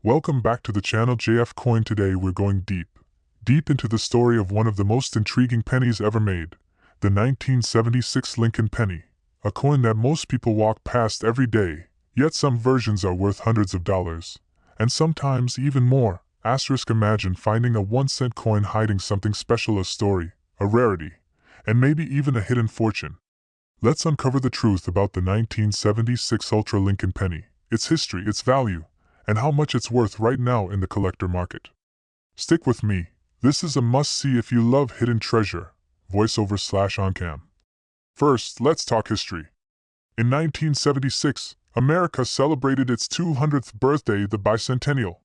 Welcome back to the channel JF Coin. Today we're going deep into the story of one of the most intriguing pennies ever made, the 1976 Lincoln penny, a coin that most people walk past every day, yet some versions are worth hundreds of dollars, and sometimes even more. Imagine finding a 1-cent coin hiding something special, a story, a rarity, and maybe even a hidden fortune. Let's uncover the truth about the 1976 Ultra Lincoln penny, its history, its value, and how much it's worth right now in the collector market. Stick with me. This is a must-see if you love hidden treasure. Voiceover/on-cam. First, let's talk history. In 1976, America celebrated its 200th birthday, the bicentennial.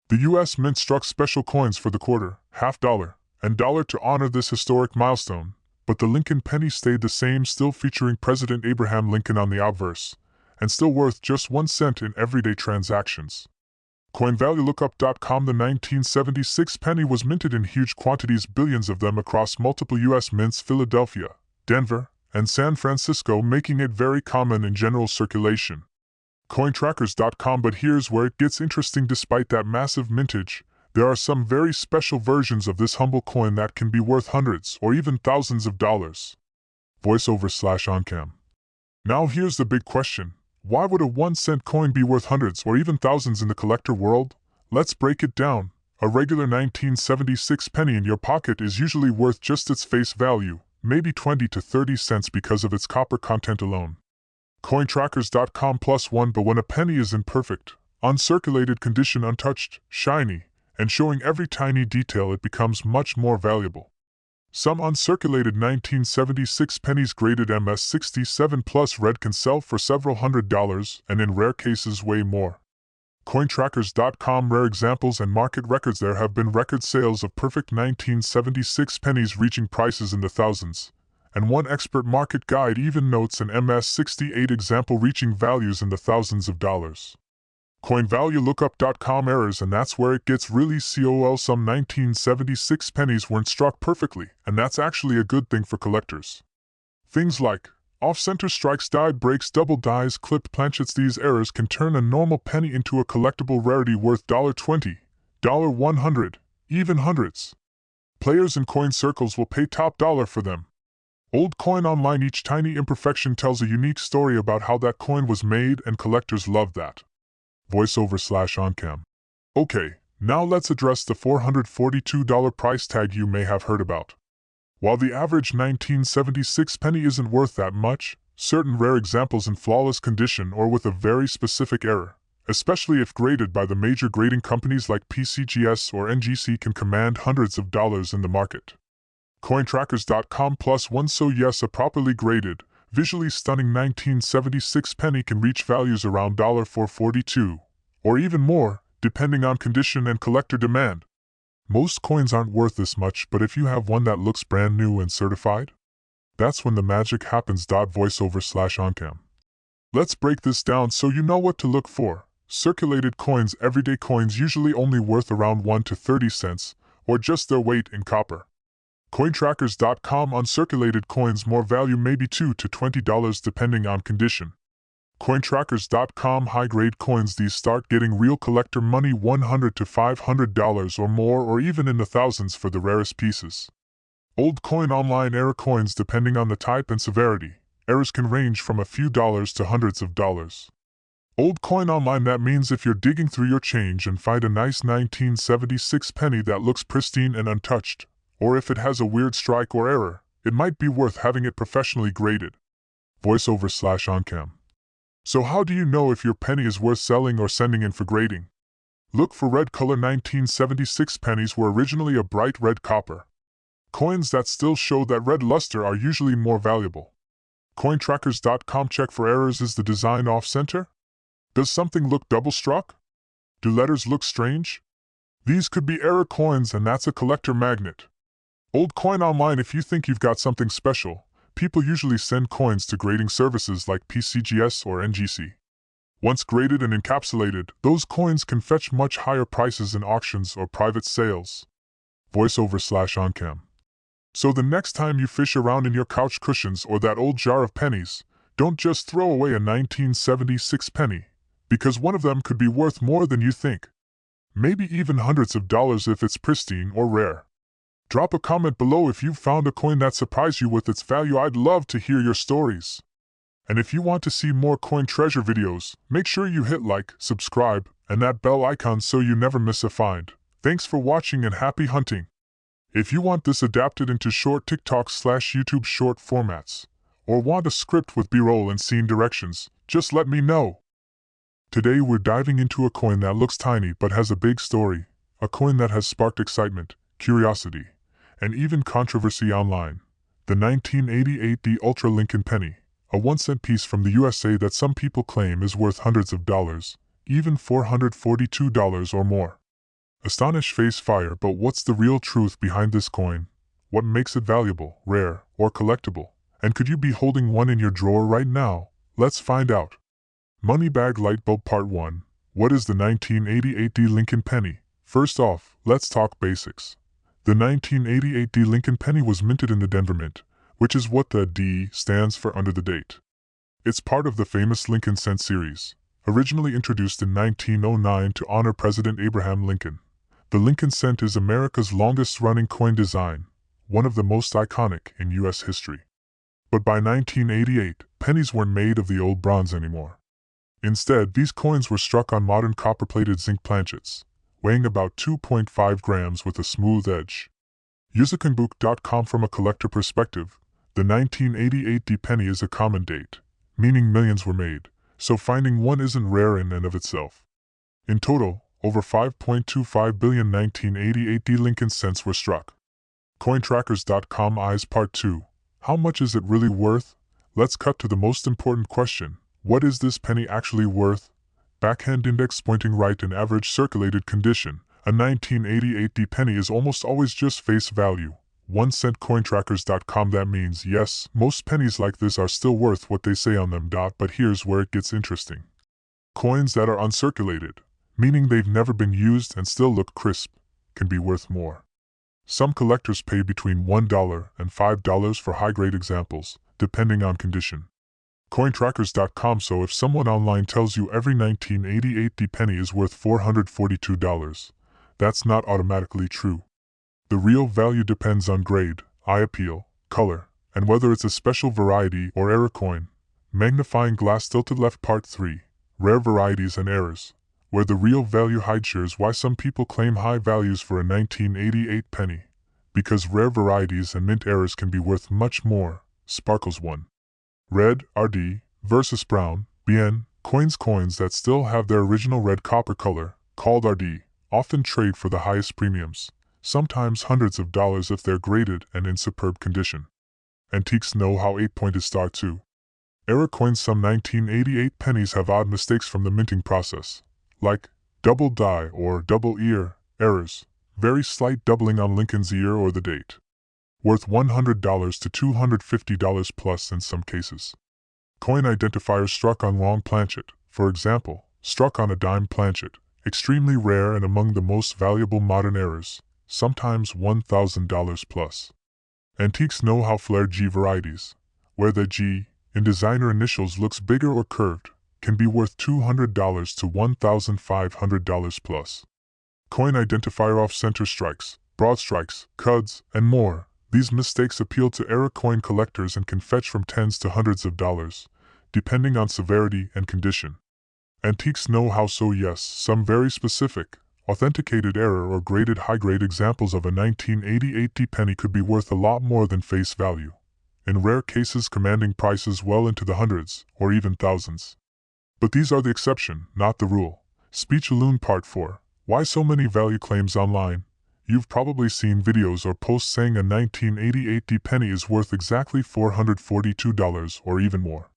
The U.S. Mint struck special coins for the quarter, half dollar, and dollar to honor this historic milestone, but the Lincoln penny stayed the same, still featuring President Abraham Lincoln on the obverse, and still worth just 1 cent in everyday transactions. CoinValueLookup.com. The 1976 penny was minted in huge quantities, billions of them across multiple U.S. mints, Philadelphia, Denver, and San Francisco, making it very common in general circulation. Cointrackers.com. But here's where it gets interesting. Despite that massive mintage, there are some very special versions of this humble coin that can be worth hundreds or even thousands of dollars. Voiceover/on-cam. Now here's the big question. Why would a 1-cent coin be worth hundreds or even thousands in the collector world? Let's break it down. A regular 1976 penny in your pocket is usually worth just its face value, maybe 20 to 30 cents because of its copper content alone. Cointrackers.com +1. But when a penny is in perfect, uncirculated condition, untouched, shiny, and showing every tiny detail, it becomes much more valuable. Some uncirculated 1976 pennies graded MS67+ red can sell for several $100s, and in rare cases way more. Cointrackers.com. Rare examples and market records. There have been record sales of perfect 1976 pennies reaching prices in the thousands, and one expert market guide even notes an MS68 example reaching values in the thousands of dollars. CoinValueLookup.com. Errors, and that's where it gets really cool. Some 1976 pennies weren't struck perfectly, and that's actually a good thing for collectors. Things like off-center strikes, dyed breaks, double dies, clipped planchets. These errors can turn a normal penny into a collectible rarity worth $20, $100, even hundreds. Players in coin circles will pay top dollar for them. Old Coin Online. Each tiny imperfection tells a unique story about how that coin was made, and collectors love that. Voiceover/on-cam. Okay, now let's address the $442 price tag you may have heard about. While the average 1976 penny isn't worth that much, certain rare examples in flawless condition or with a very specific error, especially if graded by the major grading companies like PCGS or NGC, can command hundreds of dollars in the market. Cointrackers.com +1. So yes, a properly graded, visually stunning 1976 penny can reach values around $442, or even more, depending on condition and collector demand. Most coins aren't worth this much, but if you have one that looks brand new and certified, that's when the magic happens. Voiceover/on-cam. Let's break this down so you know what to look for. Circulated coins. Everyday coins usually only worth around 1 to 30 cents, or just their weight in copper. Cointrackers.com. Uncirculated coins, more value, maybe $2 to $20 depending on condition. Cointrackers.com. High-grade coins. These start getting real collector money, $100 to $500 or more, or even in the thousands for the rarest pieces. Old Coin Online. Error coins. Depending on the type and severity, errors can range from a few dollars to hundreds of dollars. Old Coin Online. That means if you're digging through your change and find a nice 1976 penny that looks pristine and untouched, or if it has a weird strike or error, it might be worth having it professionally graded. Voiceover/on-cam. So how do you know if your penny is worth selling or sending in for grading? Look for red color. 1976 pennies were originally a bright red copper. Coins that still show that red luster are usually more valuable. Cointrackers.com. Check for errors. Is the design off-center? Does something look double-struck? Do letters look strange? These could be error coins, and that's a collector magnet. Old Coin Online. If you think you've got something special, people usually send coins to grading services like PCGS or NGC. Once graded and encapsulated, those coins can fetch much higher prices in auctions or private sales. Voiceover/on-cam. So the next time you fish around in your couch cushions or that old jar of pennies, don't just throw away a 1976 penny, because one of them could be worth more than you think. Maybe even hundreds of dollars if it's pristine or rare. Drop a comment below if you've found a coin that surprised you with its value. I'd love to hear your stories. And if you want to see more coin treasure videos, make sure you hit like, subscribe, and that bell icon so you never miss a find. Thanks for watching and happy hunting. If you want this adapted into short TikTok/YouTube short formats, or want a script with B-roll and scene directions, just let me know. Today we're diving into a coin that looks tiny but has a big story, a coin that has sparked excitement, curiosity, and even controversy online. The 1988 D Ultra Lincoln Penny, a 1-cent piece from the USA that some people claim is worth hundreds of dollars, even $442 or more. Astonish face fire, but what's the real truth behind this coin? What makes it valuable, rare, or collectible? And could you be holding one in your drawer right now? Let's find out. Moneybag Lightbulb Part 1. What is the 1988 D Lincoln Penny? First off, let's talk basics. The 1988 D Lincoln Penny was minted in the Denver Mint, which is what the D stands for under the date. It's part of the famous Lincoln Cent series, originally introduced in 1909 to honor President Abraham Lincoln. The Lincoln Cent is America's longest-running coin design, one of the most iconic in U.S. history. But by 1988, pennies weren't made of the old bronze anymore. Instead, these coins were struck on modern copper-plated zinc planchets, weighing about 2.5 grams with a smooth edge. Usaconbook.com. From a collector perspective, the 1988 D penny is a common date, meaning millions were made, so finding one isn't rare in and of itself. In total, over 5.25 billion 1988 D Lincoln cents were struck. Cointrackers.com. Eyes Part 2. How much is it really worth? Let's cut to the most important question. What is this penny actually worth? Backhand index pointing right in average circulated condition. A 1988 D penny is almost always just face value. 1 cent. Cointrackers.com. That means, yes, most pennies like this are still worth what they say on them. But here's where it gets interesting. Coins that are uncirculated, meaning they've never been used and still look crisp, can be worth more. Some collectors pay between $1 and $5 for high-grade examples, depending on condition. Cointrackers.com. So if someone online tells you every 1988 D penny is worth $442, that's not automatically true. The real value depends on grade, eye appeal, color, and whether it's a special variety or error coin. Magnifying glass tilted left. Part 3. Rare varieties and errors, where the real value hides. Here's why some people claim high values for a 1988 penny. Because rare varieties and mint errors can be worth much more. Sparkles 1. Red, RD, versus brown, BN, coins that still have their original red copper color, called RD, often trade for the highest premiums, sometimes hundreds of dollars if they're graded and in superb condition. Antiques know-how. 8-pointed star 2. Error coins. Some 1988 pennies have odd mistakes from the minting process, like double die or double ear errors, very slight doubling on Lincoln's ear or the date. Worth $100 to $250 plus in some cases. Coin identifier struck on long planchet, for example, struck on a dime planchet, extremely rare and among the most valuable modern errors, sometimes $1,000 plus. Antiques know-how. Flared G varieties, where the G, in designer initials, looks bigger or curved, can be worth $200 to $1,500 plus. Coin identifier off-center strikes, broad strikes, cuds, and more. These mistakes appeal to error coin collectors and can fetch from tens to hundreds of dollars, depending on severity and condition. Antiques know-how. So yes, some very specific, authenticated error or graded high-grade examples of a 1988 D penny could be worth a lot more than face value, in rare cases commanding prices well into the hundreds or even thousands. But these are the exception, not the rule. Speechaloon Part 4. Why so many value claims online? You've probably seen videos or posts saying a 1988 D penny is worth exactly $442 or even more.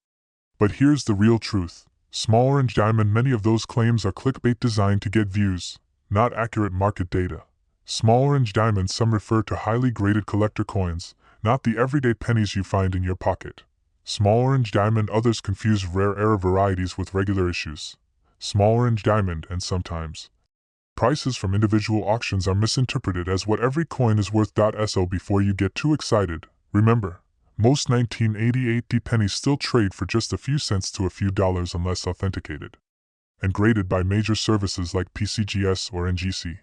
But here's the real truth. Small orange diamond. Many of those claims are clickbait designed to get views, not accurate market data. Small orange diamonds. Some refer to highly graded collector coins, not the everyday pennies you find in your pocket. Small orange diamond. Others confuse rare error varieties with regular issues. Small orange diamond. And sometimes prices from individual auctions are misinterpreted as what every coin is worth. So before you get too excited, remember, most 1988 D pennies still trade for just a few cents to a few dollars unless authenticated. and graded by major services like PCGS or NGC.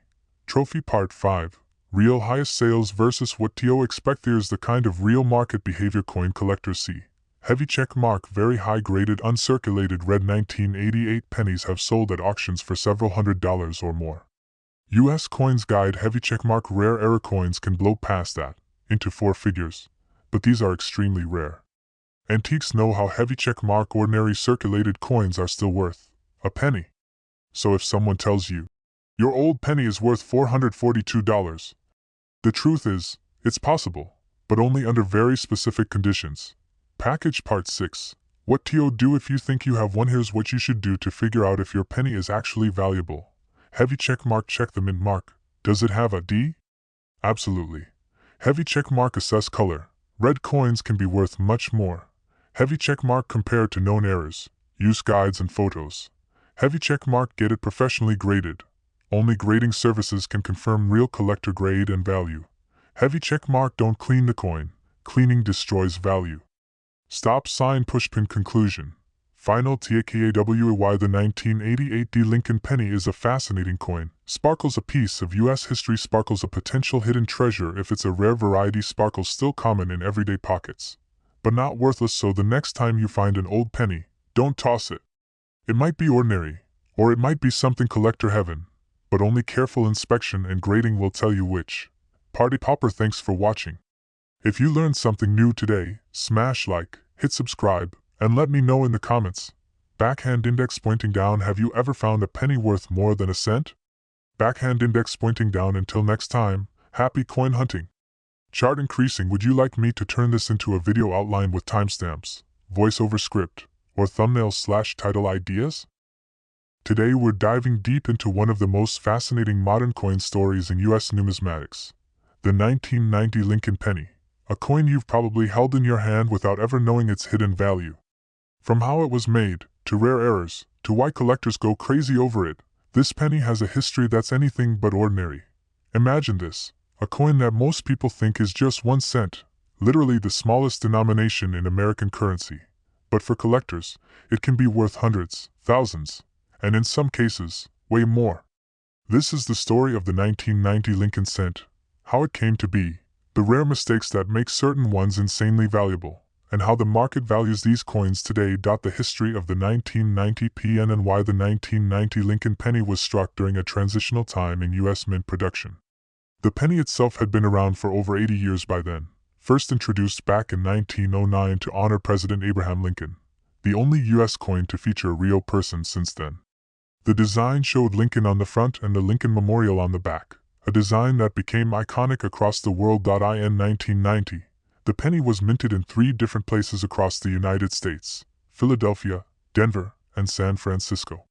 Trophy Part 5. Real highest sales versus what to expect. Here's the kind of real market behavior coin collectors see. Heavy check mark, very high graded uncirculated red 1988 pennies have sold at auctions for several $100s or more. US Coins Guide. Heavy checkmark rare error coins can blow past that, into 4 figures, but these are extremely rare. Antiques know how heavy checkmark ordinary circulated coins are still worth a penny. So if someone tells you, your old penny is worth $442, the truth is, it's possible, but only under very specific conditions. Package Part 6. What to do if you think you have one. Here's what you should do to figure out if your penny is actually valuable. Heavy checkmark. Check the mint mark. Does it have a D? Absolutely. Heavy checkmark. Assess color. Red coins can be worth much more. Heavy checkmark. Compare to known errors. Use guides and photos. Heavy checkmark. Get it professionally graded. Only grading services can confirm real collector grade and value. Heavy checkmark. Don't clean the coin. Cleaning destroys value. Stop sign pushpin. Conclusion. Final takeaway. Why the 1988 D Lincoln penny is a fascinating coin. Sparkles a piece of US history. Sparkles a potential hidden treasure. If it's a rare variety, sparkles still common in everyday pockets, but not worthless. So the next time you find an old penny, don't toss it. It might be ordinary, or it might be something collector heaven, but only careful inspection and grading will tell you which. Party Popper. Thanks for watching. If you learned something new today, smash like, hit subscribe, and let me know in the comments. Backhand index pointing down. Have you ever found a penny worth more than a cent? Backhand index pointing down. Until next time, happy coin hunting. Chart increasing. Would you like me to turn this into a video outline with timestamps, voiceover script, or thumbnails/title ideas? Today we're diving deep into one of the most fascinating modern coin stories in US numismatics. The 1990 Lincoln penny. A coin you've probably held in your hand without ever knowing its hidden value. From how it was made, to rare errors, to why collectors go crazy over it, this penny has a history that's anything but ordinary. Imagine this, a coin that most people think is just 1 cent, literally the smallest denomination in American currency. But for collectors, it can be worth hundreds, thousands, and in some cases, way more. This is the story of the 1990 Lincoln cent, how it came to be, the rare mistakes that make certain ones insanely valuable, and how the market values these coins today. The history of the 1990 PN and why the 1990 Lincoln penny was struck during a transitional time in US mint production. The penny itself had been around for over 80 years by then, first introduced back in 1909 to honor President Abraham Lincoln, the only US coin to feature a real person since then. The design showed Lincoln on the front and the Lincoln Memorial on the back, a design that became iconic across the world. In 1990, the penny was minted in 3 different places across the United States: Philadelphia, Denver, and San Francisco.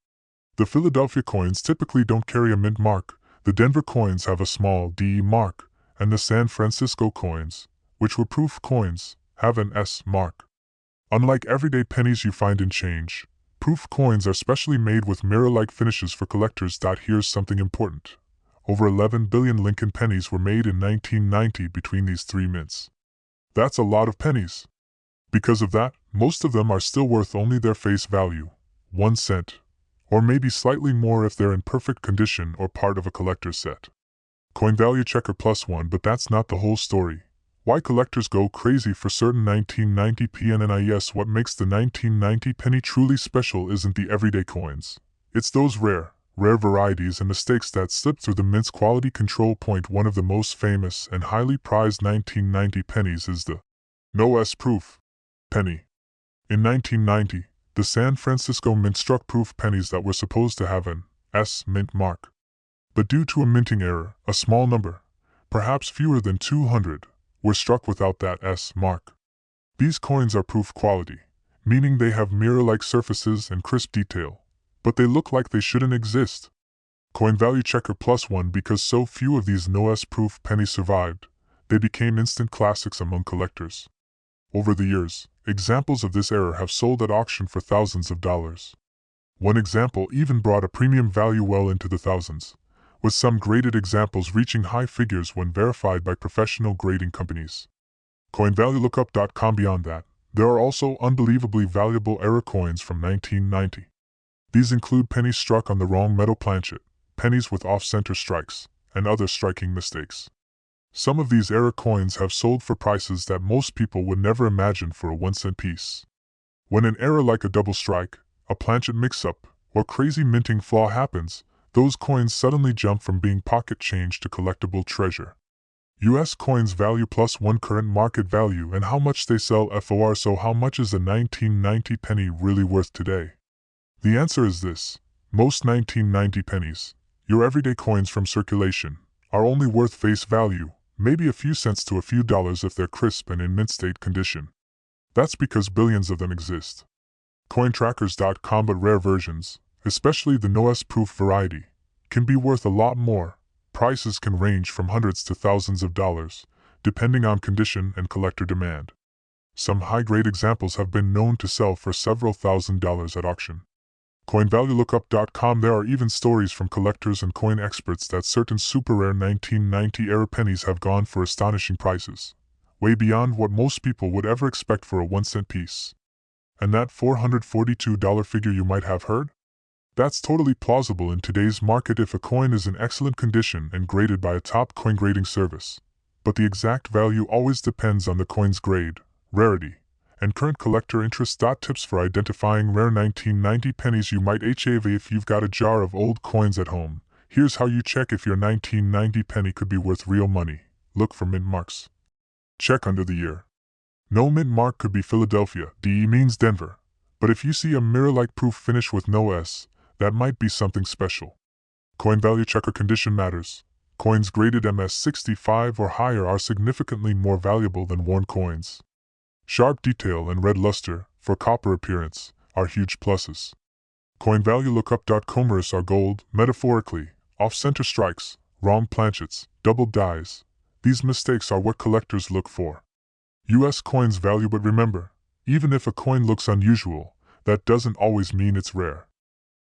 The Philadelphia coins typically don't carry a mint mark, the Denver coins have a small D mark, and the San Francisco coins, which were proof coins, have an S mark. Unlike everyday pennies you find in change, proof coins are specially made with mirror-like finishes for collectors. Here's something important. Over 11 billion Lincoln pennies were made in 1990 between these 3 mints. That's a lot of pennies. Because of that, most of them are still worth only their face value, 1 cent, or maybe slightly more if they're in perfect condition or part of a collector's set. Coin value checker +1. But that's not the whole story. Why collectors go crazy for certain 1990 PNNIS. What makes the 1990 penny truly special isn't the everyday coins. It's those rare varieties and mistakes that slip through the mint's quality control point. One of the most famous and highly prized 1990 pennies is the No S proof penny. In 1990, the San Francisco Mint struck proof pennies that were supposed to have an S mint mark. But due to a minting error, a small number, perhaps fewer than 200, were struck without that S mark. These coins are proof quality, meaning they have mirror-like surfaces and crisp detail, but they look like they shouldn't exist. Coin value checker +1. Because so few of these No S proof pennies survived, they became instant classics among collectors. Over the years, examples of this error have sold at auction for thousands of dollars. One example even brought a premium value well into the thousands, with some graded examples reaching high figures when verified by professional grading companies. CoinValueLookup.com. Beyond that, there are also unbelievably valuable error coins from 1990. These include pennies struck on the wrong metal planchet, pennies with off-center strikes, and other striking mistakes. Some of these error coins have sold for prices that most people would never imagine for a 1-cent piece. When an error like a double strike, a planchet mix-up, or crazy minting flaw happens, those coins suddenly jump from being pocket change to collectible treasure. US coins value +1 current market value and how much they sell for. So how much is a 1990 penny really worth today? The answer is this. Most 1990 pennies, your everyday coins from circulation, are only worth face value, maybe a few cents to a few dollars if they're crisp and in mint state condition. That's because billions of them exist. Cointrackers.com, but rare versions, especially the no-S-proof variety, can be worth a lot more. Prices can range from hundreds to thousands of dollars, depending on condition and collector demand. Some high-grade examples have been known to sell for several $1,000s at auction. CoinValueLookup.com, there are even stories from collectors and coin experts that certain super rare 1990 era pennies have gone for astonishing prices, way beyond what most people would ever expect for a 1-cent piece. And that $442 figure you might have heard? That's totally plausible in today's market if a coin is in excellent condition and graded by a top coin grading service. But the exact value always depends on the coin's grade, rarity, and current collector interest. Tips for identifying rare 1990 pennies you might have. If you've got a jar of old coins at home, here's how you check if your 1990 penny could be worth real money. Look for mint marks. Check under the year. No mint mark could be Philadelphia, DE means Denver. But if you see a mirror-like proof finish with no S, that might be something special. Coin value checker condition matters. Coins graded MS65 or higher are significantly more valuable than worn coins. Sharp detail and red luster, for copper appearance, are huge pluses. CoinValueLookup.com are gold, metaphorically, off-center strikes, wrong planchets, double dies. These mistakes are what collectors look for. US coins value, but remember, even if a coin looks unusual, that doesn't always mean it's rare.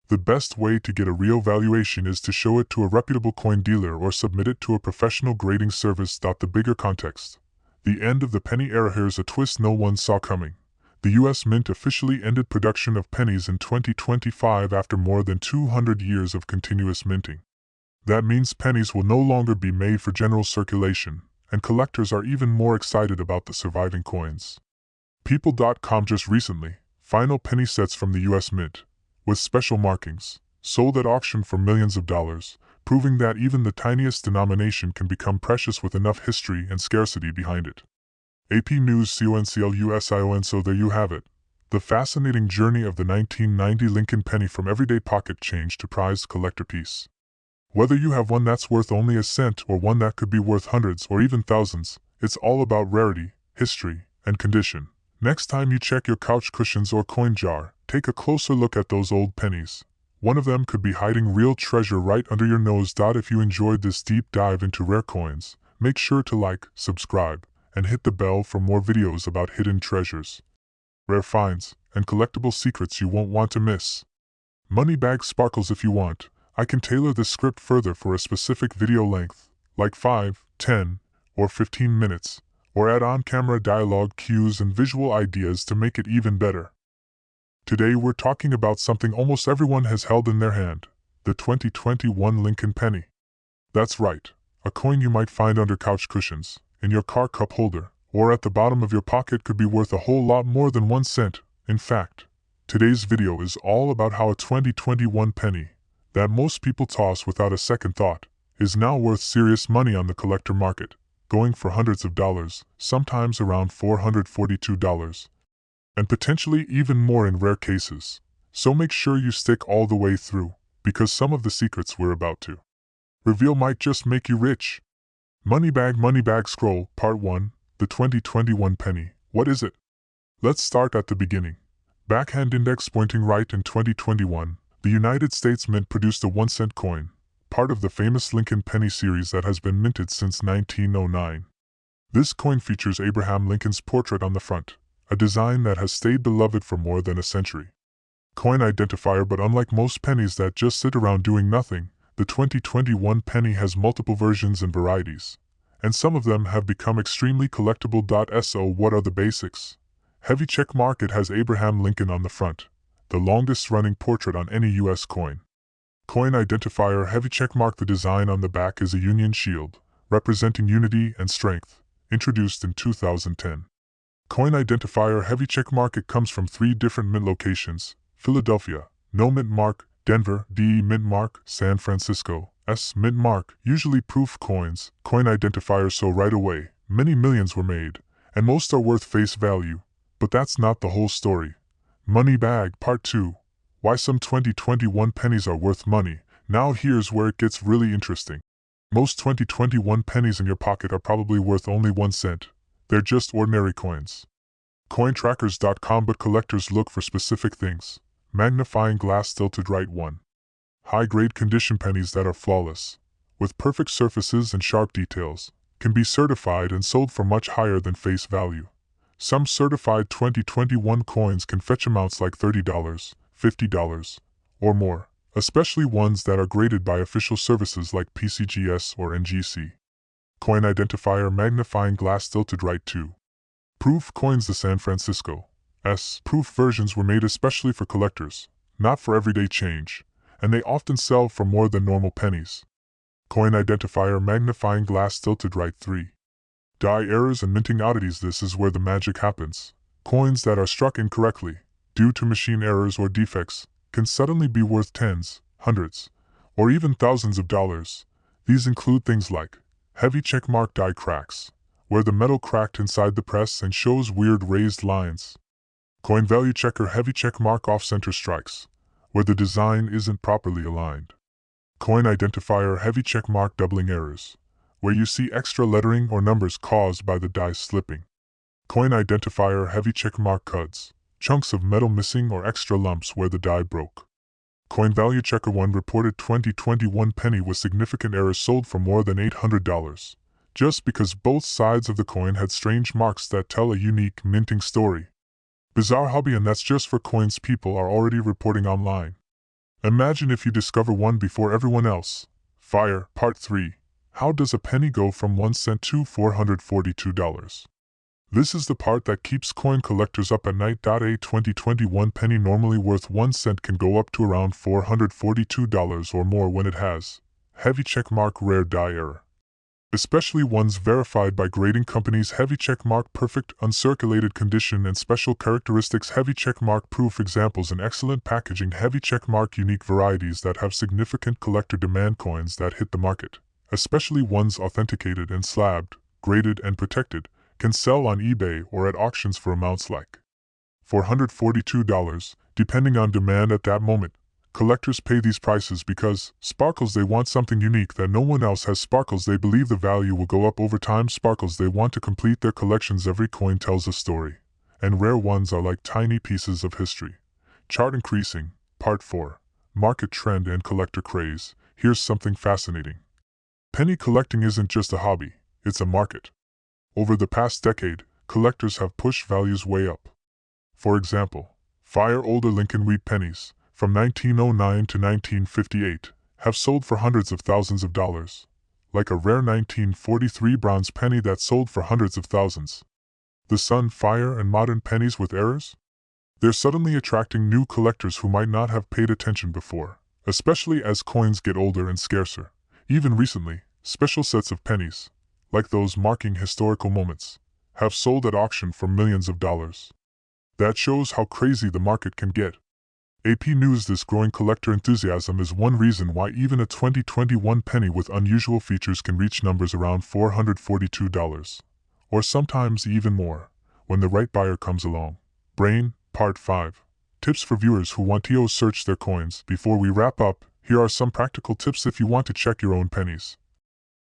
The best way to get a real valuation is to show it to a reputable coin dealer or submit it to a professional grading service. The bigger context. The end of the penny era. Here's a twist no one saw coming. The US Mint officially ended production of pennies in 2025 after more than 200 years of continuous minting. That means pennies will no longer be made for general circulation, and collectors are even more excited about the surviving coins. People.com just recently, final penny sets from the US Mint, with special markings, sold at auction for millions of dollars, proving that even the tiniest denomination can become precious with enough history and scarcity behind it. AP News CONCLUSION. So there you have it, the fascinating journey of the 1990 Lincoln penny from everyday pocket change to prized collector piece. Whether you have one that's worth only a cent or one that could be worth hundreds or even thousands, it's all about rarity, history, and condition. Next time you check your couch cushions or coin jar, take a closer look at those old pennies. One of them could be hiding real treasure right under your nose. If you enjoyed this deep dive into rare coins, make sure to like, subscribe, and hit the bell for more videos about hidden treasures, rare finds, and collectible secrets you won't want to miss. Moneybag sparkles. If you want, I can tailor this script further for a specific video length, like 5, 10, or 15 minutes, or add on-camera dialogue cues and visual ideas to make it even better. Today we're talking about something almost everyone has held in their hand, the 2021 Lincoln penny. That's right, a coin you might find under couch cushions, in your car cup holder, or at the bottom of your pocket could be worth a whole lot more than 1 cent. In fact, today's video is all about how a 2021 penny, that most people toss without a second thought, is now worth serious money on the collector market, going for hundreds of dollars, sometimes around $442, and potentially even more in rare cases. So make sure you stick all the way through, because some of the secrets we're about to reveal might just make you rich. Moneybag Scroll, Part 1, the 2021 penny. What is it? Let's start at the beginning. Backhand index pointing right. In 2021, the United States Mint produced a 1-cent coin, part of the famous Lincoln penny series that has been minted since 1909. This coin features Abraham Lincoln's portrait on the front, a design that has stayed beloved for more than a century. Coin identifier. But unlike most pennies that just sit around doing nothing, the 2021 penny has multiple versions and varieties, and some of them have become extremely collectible. So what are the basics? Heavy check mark. It has Abraham Lincoln on the front, the longest-running portrait on any U.S. coin. Coin identifier heavy checkmark. The design on the back is a Union shield, representing unity and strength, introduced in 2010. Coin identifier heavy checkmark. It comes from 3 different mint locations: Philadelphia, no mint mark; Denver, DE mint mark; San Francisco, S mint mark. Usually proof coins, coin identifier. So right away, many millions were made, and most are worth face value. But that's not the whole story. Money bag, part 2. Why some 2021 pennies are worth money. Now here's where it gets really interesting. Most 2021 pennies in your pocket are probably worth only 1 cent. They're just ordinary coins. Cointrackers.com. But collectors look for specific things. Magnifying glass tilted right. 1. High-grade condition pennies that are flawless, with perfect surfaces and sharp details, can be certified and sold for much higher than face value. Some certified 2021 coins can fetch amounts like $30, $50, or more, especially ones that are graded by official services like PCGS or NGC. Coin identifier magnifying glass tilted right. 2. Proof coins. The San Francisco S proof versions were made especially for collectors, not for everyday change, and they often sell for more than normal pennies. Coin identifier magnifying glass tilted right. 3. Die errors and minting oddities. This is where the magic happens. Coins that are struck incorrectly, due to machine errors or defects, can suddenly be worth tens, hundreds, or even thousands of dollars. These include things like heavy checkmark die cracks, where the metal cracked inside the press and shows weird raised lines. Coin value checker heavy checkmark off-center strikes, where the design isn't properly aligned. Coin identifier heavy checkmark doubling errors, where you see extra lettering or numbers caused by the die slipping. Coin identifier heavy checkmark cuds, chunks of metal missing or extra lumps where the die broke. Coin value checker 1 reported 2021 penny with significant errors sold for more than $800, just because both sides of the coin had strange marks that tell a unique minting story. Bizarre hobby, and that's just for coins people are already reporting online. Imagine if you discover one before everyone else. Fire, part 3. How does a penny go from 1 cent to $442? This is the part that keeps coin collectors up at night. A 2021 penny normally worth 1 cent can go up to around $442 or more when it has heavy checkmark rare die error. Especially ones verified by grading companies. Heavy checkmark perfect uncirculated condition and special characteristics. Heavy checkmark proof examples and excellent packaging. Heavy checkmark unique varieties that have significant collector demand. Coins that hit the market, especially ones authenticated and slabbed, graded and protected, can sell on eBay or at auctions for amounts like $442, depending on demand at that moment. Collectors pay these prices because sparkles. They want something unique that no one else has. Sparkles. They believe the value will go up over time. Sparkles. They want to complete their collections. Every coin tells a story, and rare ones are like tiny pieces of history. Chart increasing, part 4. Market trend and collector craze. Here's something fascinating. Penny collecting isn't just a hobby, it's a market. Over the past decade, collectors have pushed values way up. For example, fire older Lincoln wheat pennies, from 1909 to 1958, have sold for hundreds of thousands of dollars, like a rare 1943 bronze penny that sold for hundreds of thousands. The sun, fire, and modern pennies with errors? They're suddenly attracting new collectors who might not have paid attention before, especially as coins get older and scarcer. Even recently, special sets of pennies, like those marking historical moments, have sold at auction for millions of dollars. That shows how crazy the market can get. AP News. This growing collector enthusiasm is one reason why even a 2021 penny with unusual features can reach numbers around $442, or sometimes even more, when the right buyer comes along. Brain, Part 5. Tips for viewers who want to search their coins. Before we wrap up, here are some practical tips if you want to check your own pennies.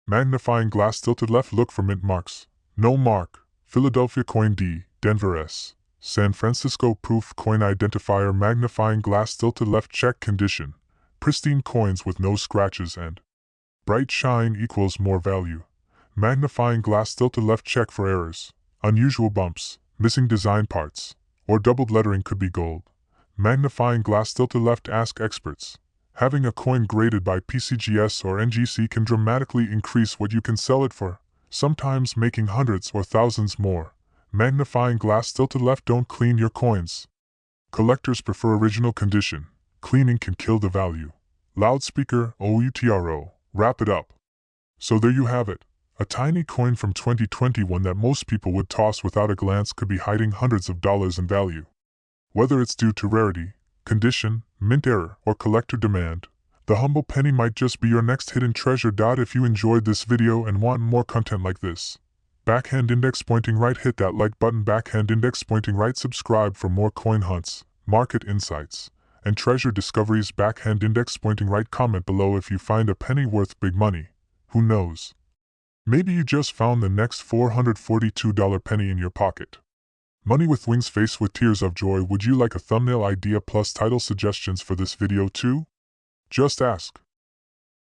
Magnifying glass tilted left. Look for mint marks. No mark. Philadelphia coin D, Denver S. San Francisco proof coin identifier. Magnifying glass tilted left. Check condition. Pristine coins with no scratches and bright shine equals more value. Magnifying glass tilted left. Check for errors, unusual bumps, missing design parts, or doubled lettering could be gold. Magnifying glass tilted left. Ask experts. Having a coin graded by PCGS or NGC can dramatically increase what you can sell it for, sometimes making hundreds or thousands more. Magnifying glass tilted left. Don't clean your coins. Collectors prefer original condition. Cleaning can kill the value. Loudspeaker, OUTRO, wrap it up. So there you have it. A tiny coin from 2021 that most people would toss without a glance could be hiding hundreds of dollars in value. Whether it's due to rarity, condition, mint error, or collector demand, the humble penny might just be your next hidden treasure. If you enjoyed this video and want more content like this, backhand index pointing right, hit that like button. Backhand index pointing right. Subscribe for more coin hunts, market insights, and treasure discoveries. Backhand index pointing right. Comment below if you find a penny worth big money. Who knows? Maybe you just found the next $442 penny in your pocket. Money with wings, face with tears of joy. Would you like a thumbnail idea plus title suggestions for this video too? Just ask.